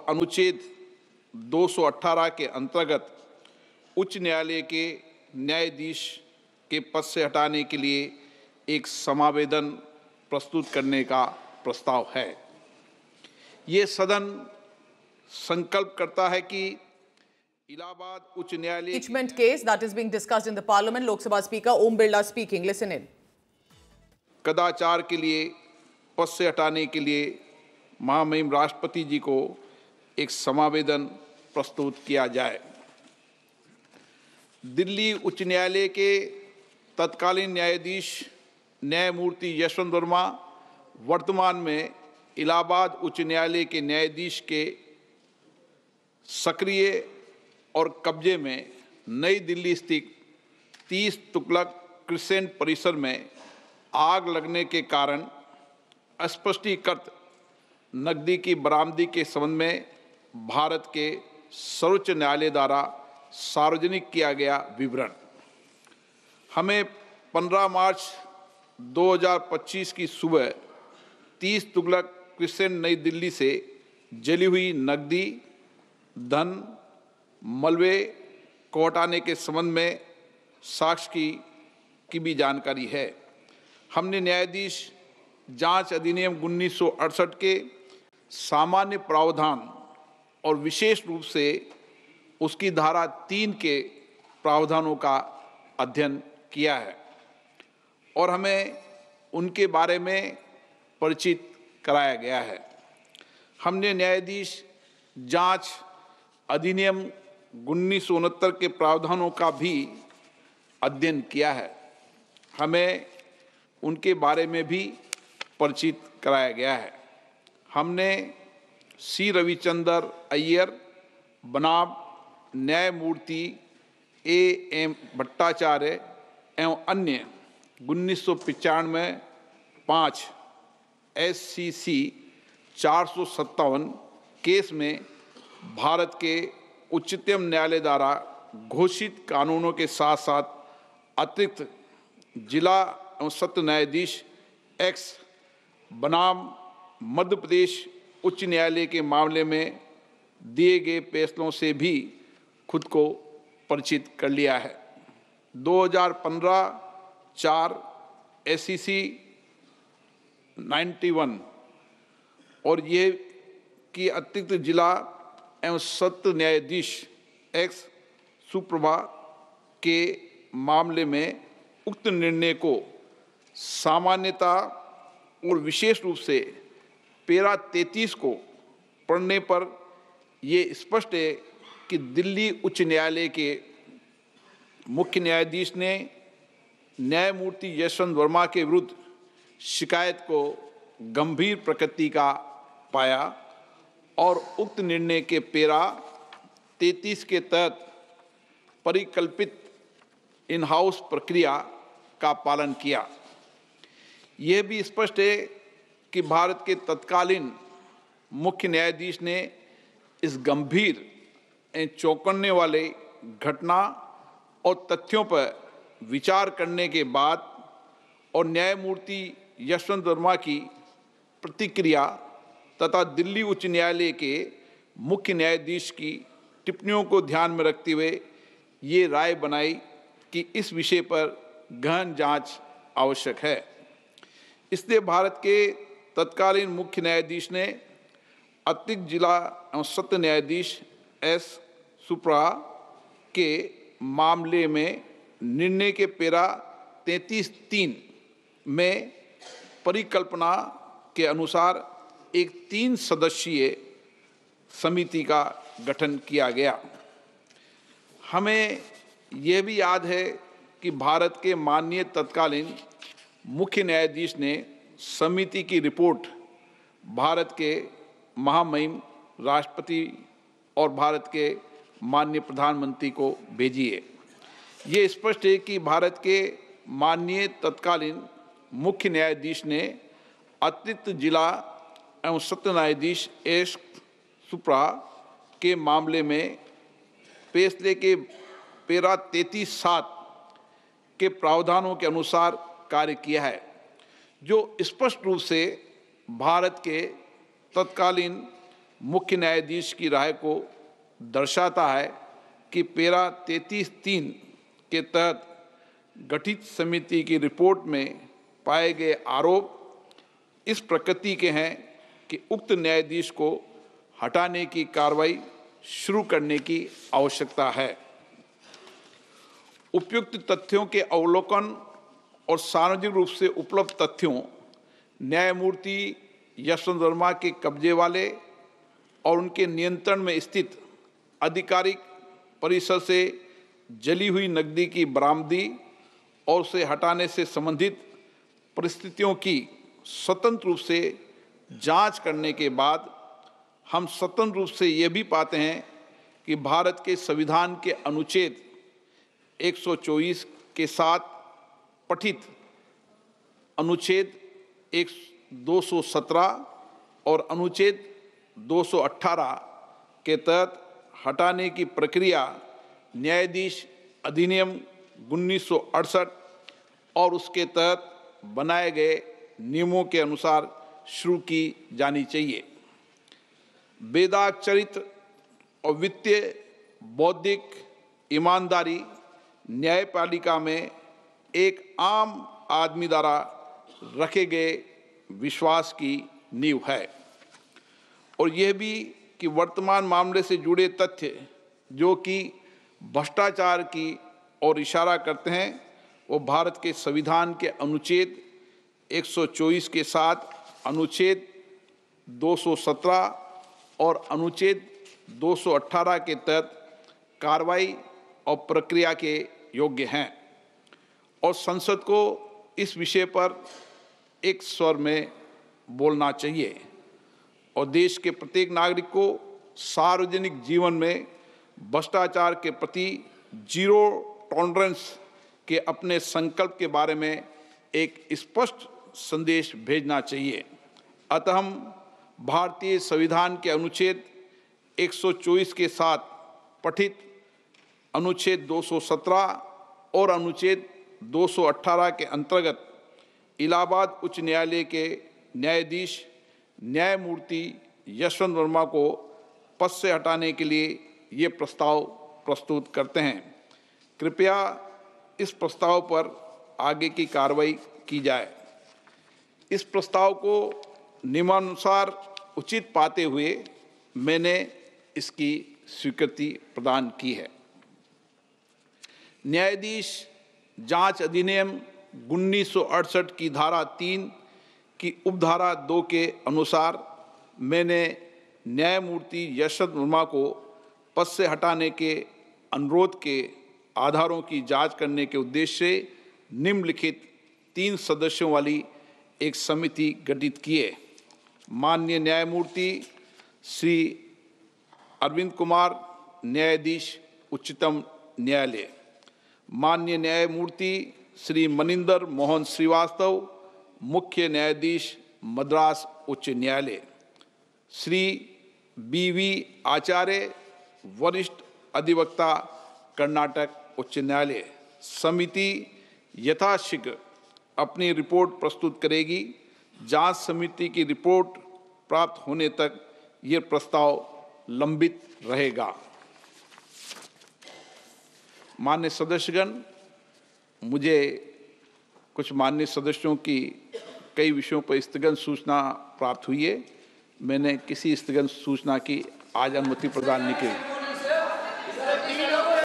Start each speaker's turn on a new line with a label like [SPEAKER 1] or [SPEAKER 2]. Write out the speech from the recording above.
[SPEAKER 1] अनुच्छेद 218 के अंतर्गत उच्च न्यायालय के न्यायाधीश के पद से हटाने के लिए एक समावेदन प्रस्तुत करने का प्रस्ताव है। ये सदन संकल्प करता है कि इलाहाबाद उच्च न्यायालय
[SPEAKER 2] impeachment case that is being discussed in the parliament. Lok Sabha Speaker Om Birla speaking. Listen in.
[SPEAKER 1] कदाचार के लिए पद से हटाने के लिए महामहिम राष्ट्रपति जी को एक समावेदन प्रस्तुत किया जाए। दिल्ली उच्च न्यायालय के तत्कालीन न्यायाधीश न्यायमूर्ति यशवंत वर्मा वर्तमान में इलाहाबाद उच्च न्यायालय के न्यायाधीश के सक्रिय और कब्जे में नई दिल्ली स्थित 30 तुगलक क्रिसेंट परिसर में आग लगने के कारण अस्पष्टीकृत नकदी की बरामदगी के संबंध में भारत के सर्वोच्च न्यायालय द्वारा सार्वजनिक किया गया विवरण हमें 15 मार्च 2025 की सुबह 30 तुगलक क्रिसेंट नई दिल्ली से जली हुई नकदी धन मलबे को हटाने के संबंध में साक्ष्य की भी जानकारी है। हमने न्यायाधीश जांच अधिनियम 1968 के सामान्य प्रावधान और विशेष रूप से उसकी धारा 3 के प्रावधानों का अध्ययन किया है और हमें उनके बारे में परिचित कराया गया है। हमने न्यायाधीश जांच अधिनियम 1969 के प्रावधानों का भी अध्ययन किया है। हमें उनके बारे में भी परिचित कराया गया है। हमने सी रविचंद्र अय्यर बनाम न्यायमूर्ति A.M. भट्टाचार्य एवं अन्य 1995 5 SCC 457 केस में भारत के उच्चतम न्यायालय द्वारा घोषित कानूनों के साथ साथ अतिरिक्त जिला एवं सत्र न्यायाधीश एक्स बनाम मध्य प्रदेश उच्च न्यायालय के मामले में दिए गए फैसलों से भी खुद को परिचित कर लिया है। 2015 4 SCC 91 और ये कि अतिरिक्त जिला एवं सत्र न्यायाधीश एक्स सुप्रभा के मामले में उक्त निर्णय को सामान्यता और विशेष रूप से पैरा 33 को पढ़ने पर ये स्पष्ट है कि दिल्ली उच्च न्यायालय के मुख्य न्यायाधीश ने न्यायमूर्ति यशवंत वर्मा के विरुद्ध शिकायत को गंभीर प्रकृति का पाया और उक्त निर्णय के पैरा 33 के तहत परिकल्पित इन हाउस प्रक्रिया का पालन किया। यह भी स्पष्ट है कि भारत के तत्कालीन मुख्य न्यायाधीश ने इस गंभीर चौंकाने वाले घटना और तथ्यों पर विचार करने के बाद और न्यायमूर्ति यशवंत वर्मा की प्रतिक्रिया तथा दिल्ली उच्च न्यायालय के मुख्य न्यायाधीश की टिप्पणियों को ध्यान में रखते हुए ये राय बनाई कि इस विषय पर गहन जांच आवश्यक है। इसलिए भारत के तत्कालीन मुख्य न्यायाधीश ने अतिरिक्त जिला एवं सत्र न्यायाधीश एस सुप्रा के मामले में निर्णय के पैरा 33(3) में परिकल्पना के अनुसार एक 3 सदस्यीय समिति का गठन किया गया। हमें यह भी याद है कि भारत के माननीय तत्कालीन मुख्य न्यायाधीश ने समिति की रिपोर्ट भारत के महामहिम राष्ट्रपति और भारत के माननीय प्रधानमंत्री को भेजी है। ये स्पष्ट है कि भारत के माननीय तत्कालीन मुख्य न्यायाधीश ने अतिरिक्त जिला एवं सत्र न्यायाधीश एस सुप्रा के मामले में फैसले के पैरा 33(7) के प्रावधानों के अनुसार कार्य किया है, जो स्पष्ट रूप से भारत के तत्कालीन मुख्य न्यायाधीश की राय को दर्शाता है कि पैरा 33(3) के तहत गठित समिति की रिपोर्ट में पाए गए आरोप इस प्रकृति के हैं कि उक्त न्यायाधीश को हटाने की कार्रवाई शुरू करने की आवश्यकता है। उपयुक्त तथ्यों के अवलोकन और सार्वजनिक रूप से उपलब्ध तथ्यों, न्यायमूर्ति यशवंत वर्मा के कब्जे वाले और उनके नियंत्रण में स्थित आधिकारिक परिसर से जली हुई नकदी की बरामदी और उसे हटाने से संबंधित परिस्थितियों की स्वतंत्र रूप से जांच करने के बाद हम स्वतंत्र रूप से ये भी पाते हैं कि भारत के संविधान के अनुच्छेद 124 के साथ पठित अनुच्छेद 217 और अनुच्छेद 218 के तहत हटाने की प्रक्रिया न्यायाधीश अधिनियम 1968 और उसके तहत बनाए गए नियमों के अनुसार शुरू की जानी चाहिए। बेदाग चरित्र और वित्तीय बौद्धिक ईमानदारी न्यायपालिका में एक आम आदमी द्वारा रखे गए विश्वास की नींव है और यह भी कि वर्तमान मामले से जुड़े तथ्य जो कि भ्रष्टाचार की ओर इशारा करते हैं वो भारत के संविधान के अनुच्छेद 124 के साथ अनुच्छेद 217 और अनुच्छेद 218 के तहत कार्रवाई और प्रक्रिया के योग्य हैं और संसद को इस विषय पर एक स्वर में बोलना चाहिए और देश के प्रत्येक नागरिक को सार्वजनिक जीवन में भ्रष्टाचार के प्रति जीरो टॉलरेंस के अपने संकल्प के बारे में एक स्पष्ट संदेश भेजना चाहिए। अतः हम भारतीय संविधान के अनुच्छेद 124 के साथ पठित अनुच्छेद 217 और अनुच्छेद 218 के अंतर्गत इलाहाबाद उच्च न्यायालय के न्यायाधीश न्यायमूर्ति यशवंत वर्मा को पद से हटाने के लिए ये प्रस्ताव प्रस्तुत करते हैं। कृपया इस प्रस्ताव पर आगे की कार्रवाई की जाए। इस प्रस्ताव को नियमानुसार उचित पाते हुए मैंने इसकी स्वीकृति प्रदान की है। न्यायाधीश जांच अधिनियम 1968 की धारा 3 की उपधारा 2 के अनुसार मैंने न्यायमूर्ति यशवंत वर्मा को पद से हटाने के अनुरोध के आधारों की जांच करने के उद्देश्य से निम्नलिखित 3 सदस्यों वाली एक समिति गठित किए। माननीय न्यायमूर्ति श्री अरविंद कुमार, न्यायाधीश उच्चतम न्यायालय, माननीय न्यायमूर्ति श्री मनिंदर मोहन श्रीवास्तव, मुख्य न्यायाधीश मद्रास उच्च न्यायालय, श्री BV आचार्य, वरिष्ठ अधिवक्ता, कर्नाटक उच्च न्यायालय। समिति यथाशीघ्र अपनी रिपोर्ट प्रस्तुत करेगी। जांच समिति की रिपोर्ट प्राप्त होने तक ये प्रस्ताव लंबित रहेगा। माननीय सदस्यगण, मुझे कुछ माननीय सदस्यों की कई विषयों पर स्थगन सूचना प्राप्त हुई है। मैंने किसी स्थगन सूचना की आज अनुमति प्रदान नहीं की।